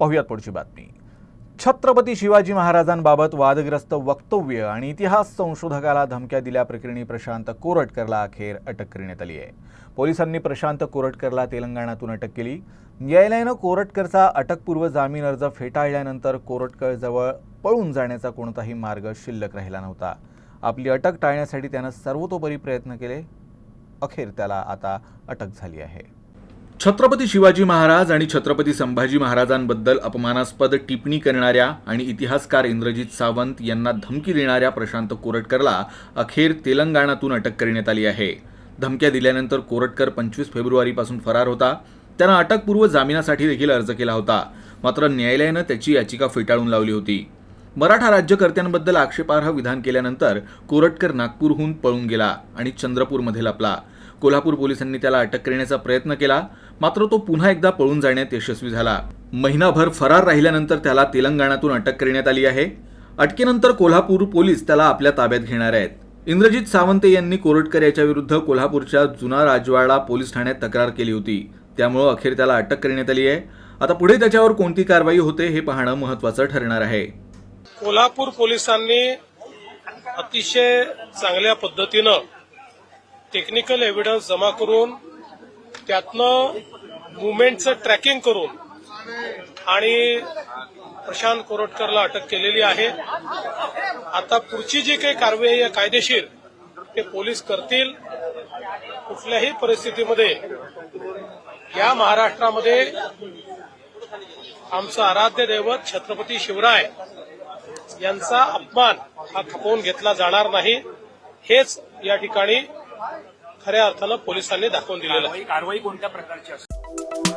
पाहुयात पुढची बातमी। छत्रपती शिवाजी महाराजांबाबत वादग्रस्त वक्तव्य आणि इतिहास संशोधकाला धमक्या दिल्याप्रकरणी प्रशांत कोरटकरला अखेर अटक करण्यात आली आहे। पोलिसांनी प्रशांत कोरटकरला तेलंगणातून अटक केली। न्यायालयाने कोरटकरचा अटकपूर्व जामीन अर्ज फेटाळल्यानंतर कोरटकरजवळ पळून जाण्याचा कोणताही मार्ग शिल्लक राहिला नव्हता। आपली अटक टाळण्यासाठी त्याने सर्वतोपरी प्रयत्न केले। अखेर त्याला आता अटक झाली आहे। छत्रपती शिवाजी महाराज आणि छत्रपती संभाजी महाराजांबद्दल अपमानास्पद टिप्पणी करणाऱ्या आणि इतिहासकार इंद्रजित सावंत यांना धमकी देणाऱ्या प्रशांत कोरटकरला अखेर तेलंगणातून अटक करण्यात आली आहे। धमक्या दिल्यानंतर कोरटकर 25 फेब्रुवारीपासून फरार होता। त्यानं अटकपूर्व जामिनासाठी देखील अर्ज केला होता, मात्र न्यायालयानं त्याची याचिका फेटाळून लावली होती। मराठा राज्यकर्त्यांबद्दल आक्षेपार्ह विधान केल्यानंतर कोरटकर नागपूरहून पळून गेला आणि चंद्रपूरमध्ये लपला। कोल्हापूर पोलिसांनी त्याला अटक करण्याचा प्रयत्न केला, मात्र तो पुन्हा एकदा पळून जाण्यात यशस्वी झाला। महिनाभर फरार राहिल्यानंतर त्याला तेलंगणातून अटक करण्यात आली आहे। अटकेनंतर कोल्हापूर पोलीस त्याला आपल्या ताब्यात घेणार आहेत। इंद्रजित सावंत यांनी कोरटकर याच्या विरुद्ध कोल्हापूरच्या जुना राजवाडा पोलीस ठाण्यात तक्रार केली होती, त्यामुळे अखेर त्याला अटक करण्यात आली आहे। आता पुढे त्याच्यावर कोणती कारवाई होते हे पाहणं महत्त्वाचं ठरणार आहे। कोल्हापूर पोलिसांनी अतिशय चांगल्या पद्धतीनं टेक्निकल एव्हिडन्स जमा करून त्यातनं मुवमेंटचं ट्रॅकिंग करून आणि प्रशांत कोरटकरला अटक केलेली आहे। आता पुढची जी काही कारवाई आहे कायदेशीर ते पोलीस करतील। कुठल्याही परिस्थितीमध्ये या महाराष्ट्रामध्ये आमचं आराध्य दैवत छत्रपती शिवराय यांचा अपमान हा खपवून घेतला जाणार नाही, हेच या ठिकाणी खऱ्या अर्थानं पोलिसांनी दाखवून दिलेलं आहे। कारवाई कोणत्या प्रकारची असते?